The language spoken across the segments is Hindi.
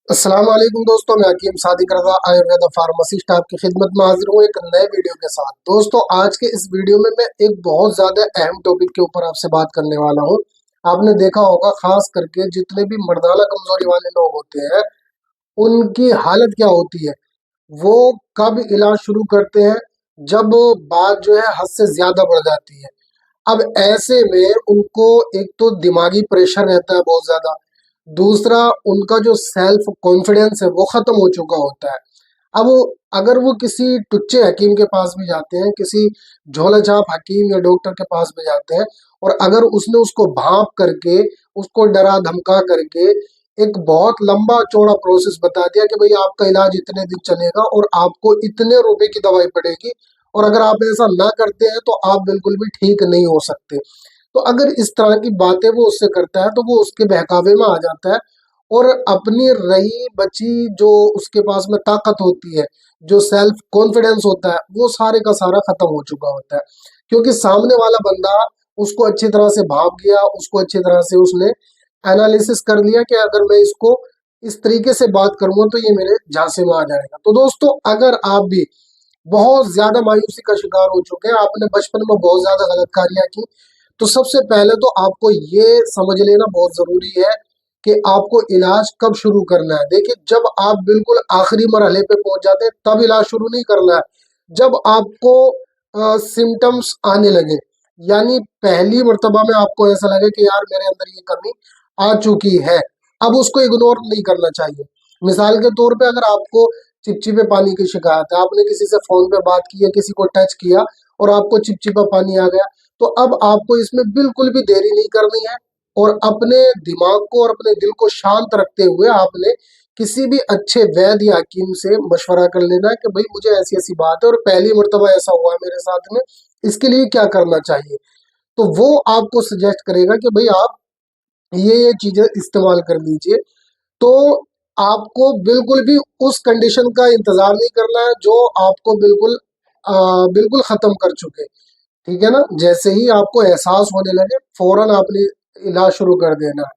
अस्सलाम वालेकुम दोस्तों, मैं हकीम सादिक रज़ा आयुर्वेदा फार्मासिस्ट आपकी खिदमत में हाजिर हूँ एक नए वीडियो के साथ। दोस्तों, आज के इस वीडियो में मैं एक बहुत ज़्यादा अहम टॉपिक के ऊपर आपसे बात करने वाला हूँ। आपने देखा होगा, खास करके जितने भी मर्दाना कमजोरी वाले लोग होते हैं, उनकी हालत क्या होती है। वो कब इलाज शुरू करते हैं? जब बात जो है हद से ज्यादा बढ़ जाती है। अब ऐसे में उनको एक तो दिमागी प्रेशर रहता है बहुत ज्यादा, दूसरा उनका जो सेल्फ कॉन्फिडेंस है वो खत्म हो चुका होता है। अब अगर वो किसी टुच्चे हकीम के पास भी जाते हैं, किसी झोला छाप हकीम या डॉक्टर के पास भी जाते हैं, और अगर उसने उसको भांप करके, उसको डरा धमका करके एक बहुत लंबा चौड़ा प्रोसेस बता दिया कि भाई आपका इलाज इतने दिन चलेगा और आपको इतने रुपए की दवाई पड़ेगी, और अगर आप ऐसा ना करते हैं तो आप बिल्कुल भी ठीक नहीं हो सकते। तो अगर इस तरह की बातें वो उससे करता है तो वो उसके बहकावे में आ जाता है, और अपनी रही बची जो उसके पास में ताकत होती है, जो सेल्फ कॉन्फिडेंस होता है, वो सारे का सारा खत्म हो चुका होता है। क्योंकि सामने वाला बंदा उसको अच्छी तरह से भाप गया, उसको अच्छी तरह से उसने एनालिसिस कर लिया कि अगर मैं इसको इस तरीके से बात करूंगा तो ये मेरे झांसे में आ जाएगा। तो दोस्तों, अगर आप भी बहुत ज्यादा मायूसी का शिकार हो चुके हैं, आपने बचपन में बहुत ज्यादा गलत कार्य की, तो सबसे पहले तो आपको ये समझ लेना बहुत जरूरी है कि आपको इलाज कब शुरू करना है। देखिए, जब आप बिल्कुल आखिरी मरहले पे पहुंच जाते हैं तब इलाज शुरू नहीं करना है। जब आपको सिम्टम्स आने लगे, यानी पहली मर्तबा में आपको ऐसा लगे कि यार मेरे अंदर ये कमी आ चुकी है, अब उसको इग्नोर नहीं करना चाहिए। मिसाल के तौर पे, अगर आपको चिपचिपे पानी की शिकायत है, आपने किसी से फोन पे बात की या किसी को टच किया और आपको चिपचिपा पानी आ गया, तो अब आपको इसमें बिल्कुल भी देरी नहीं करनी है, और अपने दिमाग को और अपने दिल को शांत रखते हुए आपने किसी भी अच्छे वैद्य या हकीम से मशवरा कर लेना है कि भाई मुझे ऐसी ऐसी बात है और पहली मर्तबा ऐसा हुआ है मेरे साथ में, इसके लिए क्या करना चाहिए। तो वो आपको सजेस्ट करेगा कि भाई आप ये चीजें इस्तेमाल कर लीजिए। तो आपको बिल्कुल भी उस कंडीशन का इंतजार नहीं करना है जो आपको बिल्कुल बिल्कुल खत्म कर चुके। ठीक है ना? जैसे ही आपको एहसास होने लगे, फौरन आपने इलाज शुरू कर देना है।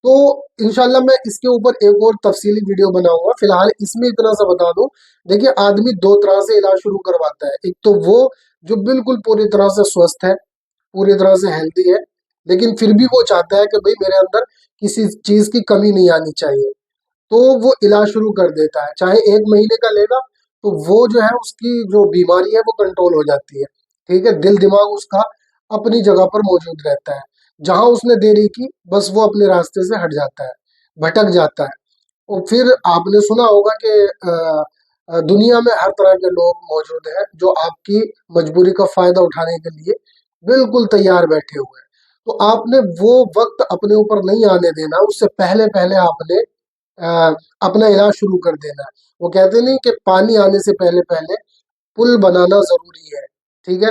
तो इंशाल्लाह मैं इसके ऊपर एक और तफसीली वीडियो बनाऊंगा। फिलहाल इसमें इतना सा बता दूं, देखिए, आदमी दो तरह से इलाज शुरू करवाता है। एक तो वो जो बिल्कुल पूरी तरह से स्वस्थ है, पूरी तरह से हेल्दी है, लेकिन फिर भी वो चाहता है कि भाई मेरे अंदर किसी चीज की कमी नहीं आनी चाहिए, तो वो इलाज शुरू कर देता है। चाहे 1 महीने का लेगा, तो वो जो है उसकी जो बीमारी है वो कंट्रोल हो जाती है। ठीक है, दिल दिमाग उसका अपनी जगह पर मौजूद रहता है। जहां उसने देरी की, बस वो अपने रास्ते से हट जाता है, भटक जाता है। और फिर आपने सुना होगा कि दुनिया में हर तरह के लोग मौजूद हैं जो आपकी मजबूरी का फायदा उठाने के लिए बिल्कुल तैयार बैठे हुए हैं। तो आपने वो वक्त अपने ऊपर नहीं आने देना, उससे पहले पहले आपने अ, अपना इलाज शुरू कर देना है। वो कहते नहीं कि पानी आने से पहले पहले पुल बनाना जरूरी है। ठीक है?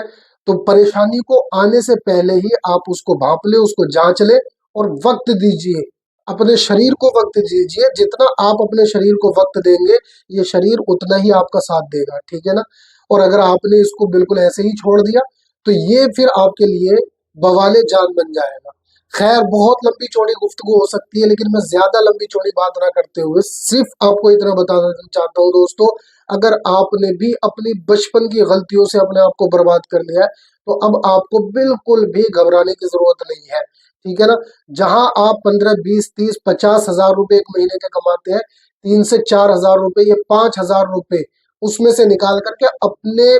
तो परेशानी को आने से पहले ही आप उसको भांप ले, उसको जांच ले, और वक्त दीजिए, अपने शरीर को वक्त दीजिए। जितना आप अपने शरीर को वक्त देंगे, ये शरीर उतना ही आपका साथ देगा। ठीक है ना? और अगर आपने इसको बिल्कुल ऐसे ही छोड़ दिया, तो ये फिर आपके लिए बवाले जान बन जाएगा। खैर, बहुत लंबी चौड़ी गुफ्तगू हो सकती है, लेकिन मैं ज्यादा लंबी चौड़ी बात ना करते हुए सिर्फ आपको इतना बताना चाहता हूँ दोस्तों, अगर आपने भी अपनी बचपन की गलतियों से अपने आप को बर्बाद कर लिया है, तो अब आपको बिल्कुल भी घबराने की जरूरत नहीं है। ठीक है ना? जहां आप 15, 20, 30, 50 हजार रुपए 1 महीने के कमाते हैं, 3 से 4 हजार रुपए या 5 हजार रुपए उसमें से निकाल करके अपने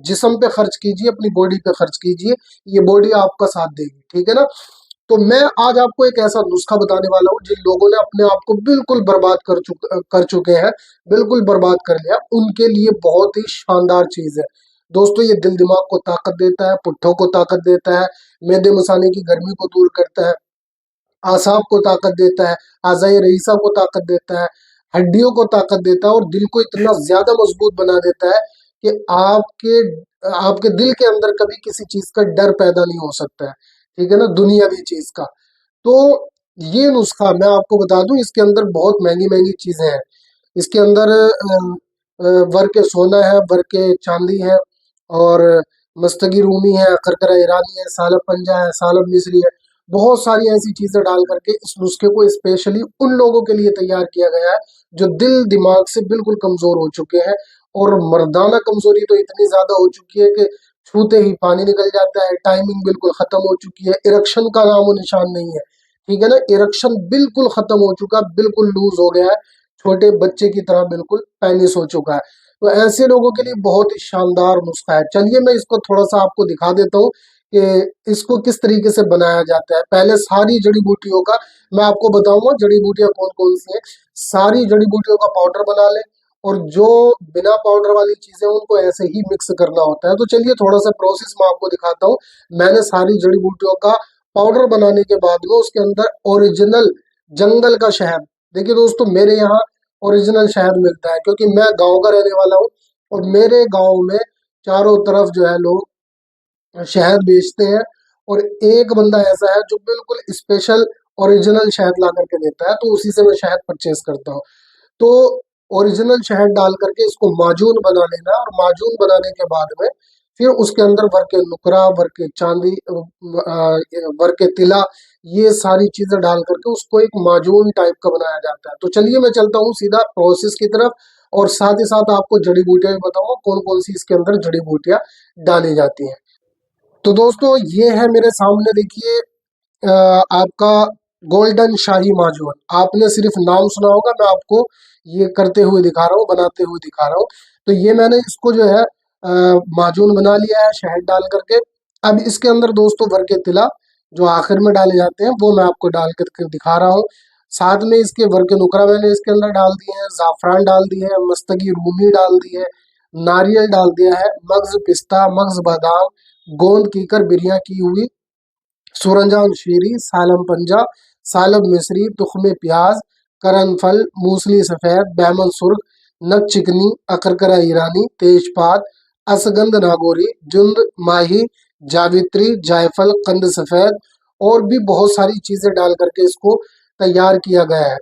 जिस्म पे खर्च कीजिए, अपनी बॉडी पे खर्च कीजिए। ये बॉडी आपका साथ देगी। ठीक है ना? तो मैं आज आपको एक ऐसा नुस्खा बताने वाला हूँ, जिन लोगों ने अपने आप को बिल्कुल बर्बाद कर चुके हैं, बिल्कुल बर्बाद कर लिया, उनके लिए बहुत ही शानदार चीज है। दोस्तों, ये दिल दिमाग को ताकत देता है, पुट्ठों को ताकत देता है, मैदे मसाले की गर्मी को दूर करता है, आसाब को ताकत देता है, आज़ाई रईसा को ताकत देता है, हड्डियों को ताकत देता है, और दिल को इतना ज्यादा मजबूत बना देता है कि आपके आपके दिल के अंदर कभी किसी चीज का डर पैदा नहीं हो सकता है। ठीक है ना? दुनियावी चीज का। तो ये नुस्खा मैं आपको बता दूं, इसके अंदर बहुत महंगी महंगी चीजें हैं। इसके अंदर वर के सोना है, वर के चांदी है, और मस्तगी रूमी है, करकरा ईरानी है, सालब पंजा है, सालब मिस्री है। बहुत सारी ऐसी चीजें डाल करके इस नुस्खे को स्पेशली उन लोगों के लिए तैयार किया गया है जो दिल दिमाग से बिल्कुल कमजोर हो चुके हैं। और मर्दाना कमजोरी तो इतनी ज्यादा हो चुकी है कि छूते ही पानी निकल जाता है, टाइमिंग बिल्कुल खत्म हो चुकी है, इरेक्शन का नामो निशान नहीं है। ठीक है ना, इरेक्शन बिल्कुल खत्म हो चुका, बिल्कुल लूज हो गया है, छोटे बच्चे की तरह बिल्कुल पेनिस हो चुका है। तो ऐसे लोगों के लिए बहुत ही शानदार नुस्खा है। चलिए मैं इसको थोड़ा सा आपको दिखा देता हूँ कि इसको किस तरीके से बनाया जाता है। पहले सारी जड़ी बूटियों का मैं आपको बताऊंगा, जड़ी बूटियां कौन कौन सी हैं। सारी जड़ी बूटियों का पाउडर बना ले, और जो बिना पाउडर वाली चीजें उनको ऐसे ही मिक्स करना होता है। तो चलिए थोड़ा सा प्रोसेस मैं आपको दिखाता हूँ। मैंने सारी जड़ी बूटियों का पाउडर बनाने के बाद में उसके अंदर ओरिजिनल जंगल का शहद, देखिए दोस्तों मेरे यहाँ ओरिजिनल शहद मिलता है क्योंकि मैं गांव का रहने वाला हूँ, और मेरे गांव में चारों तरफ जो है लोग शहद बेचते हैं। और एक बंदा ऐसा है जो बिल्कुल स्पेशल ओरिजिनल शहद ला करके देता है, तो उसी से मैं शहद परचेज करता हूँ। तो ओरिजिनल शहद डाल करके इसको माजून बना लेना है, और माजून बनाने के बाद में फिर उसके अंदर भर के नुकरा, भर के चांदी, भर के तिला, ये सारी चीजें डाल करके उसको एक माजून टाइप का बनाया जाता है। तो चलिए मैं चलता हूँ सीधा प्रोसेस की तरफ, और साथ ही साथ आपको जड़ी बूटियां भी बताऊंगा कौन कौन सी इसके अंदर जड़ी बूटियां डाली जाती हैं। तो दोस्तों ये है मेरे सामने, देखिए आपका गोल्डन शाही माजून। आपने सिर्फ नाम सुना होगा, मैं आपको ये करते हुए दिखा रहा हूँ, बनाते हुए दिखा रहा हूँ। तो ये मैंने इसको जो है माजून बना लिया है शहद डाल करके। अब इसके अंदर दोस्तों भर के तिला जो आखिर में डाले जाते हैं वो मैं आपको डाल करके दिखा रहा हूँ। साथ में इसके भर के नुकरा मैंने इसके अंदर डाल दिए हैं, जाफरान डाल दिए हैं, मस्तगी रूमी डाल दी है, नारियल डाल दिया है, मग्ज पिस्ता, मग्ज बादाम, गोंद कीकर बिरिया की हुई, सूरजजान शीरी, सालम पंजा, सालब मिस्री, तुख्मे प्याज, करनफल, मूसली सफेद, बैमन सुर्ख, नक चिकनी, अकरकरा ईरानी, तेजपात, असगंध नागोरी, जुंद माही, जावित्री, जायफल, कंद सफेद, और भी बहुत सारी चीजें डाल करके इसको तैयार किया गया है।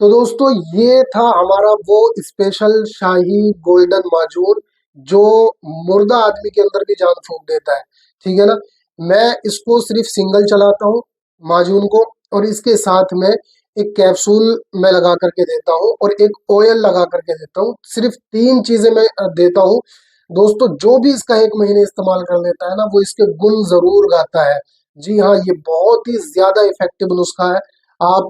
तो दोस्तों ये था हमारा वो स्पेशल शाही गोल्डन माजून जो मुर्दा आदमी के अंदर भी जान फूंक देता है। ठीक है ना, मैं इसको सिर्फ सिंगल चलाता हूँ माजून को, और इसके साथ में एक कैप्सूल मैं लगा करके देता हूँ और एक ऑयल लगा करके देता हूँ। सिर्फ तीन चीजें मैं देता हूँ। दोस्तों जो भी इसका एक महीने इस्तेमाल कर लेता है ना, वो इसके गुण जरूर गाता है। जी हाँ, ये बहुत ही ज्यादा इफेक्टिव नुस्खा है। आप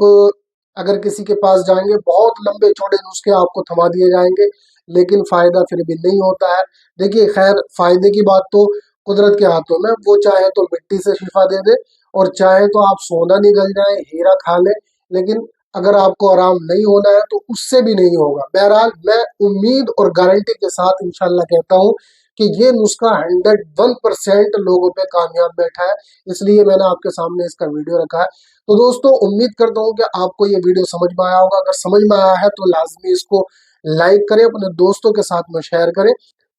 अगर किसी के पास जाएंगे, बहुत लंबे चौड़े नुस्खे आपको थमा दिए जाएंगे, लेकिन फायदा फिर भी नहीं होता है। देखिए खैर, फायदे की बात तो कुदरत के हाथों में, वो चाहे तो मिट्टी से शिफा दे दे, और चाहे तो आप सोना निगल जाए, हीरा खा ले, लेकिन अगर आपको आराम नहीं होना है तो उससे भी नहीं होगा। बहरहाल मैं उम्मीद और गारंटी के साथ इंशाल्लाह कहता हूँ कि ये नुस्खा 101% लोगों पे कामयाब बैठा है, इसलिए मैंने आपके सामने इसका वीडियो रखा है। तो दोस्तों उम्मीद करता हूँ कि आपको ये वीडियो समझ में आया होगा। अगर समझ में आया है तो लाजमी इसको लाइक करें, अपने दोस्तों के साथ में शेयर करें,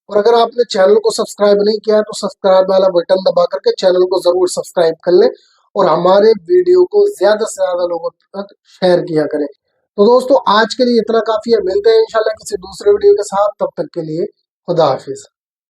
और अगर आपने चैनल को सब्सक्राइब नहीं किया है तो सब्सक्राइब वाला बटन दबा करके चैनल को जरूर सब्सक्राइब कर लें, और हमारे वीडियो को ज्यादा से ज्यादा लोगों तक शेयर किया करें। तो दोस्तों आज के लिए इतना काफी है, मिलते हैं इंशाल्लाह किसी दूसरे वीडियो के साथ, तब तक के लिए खुदा हाफिज।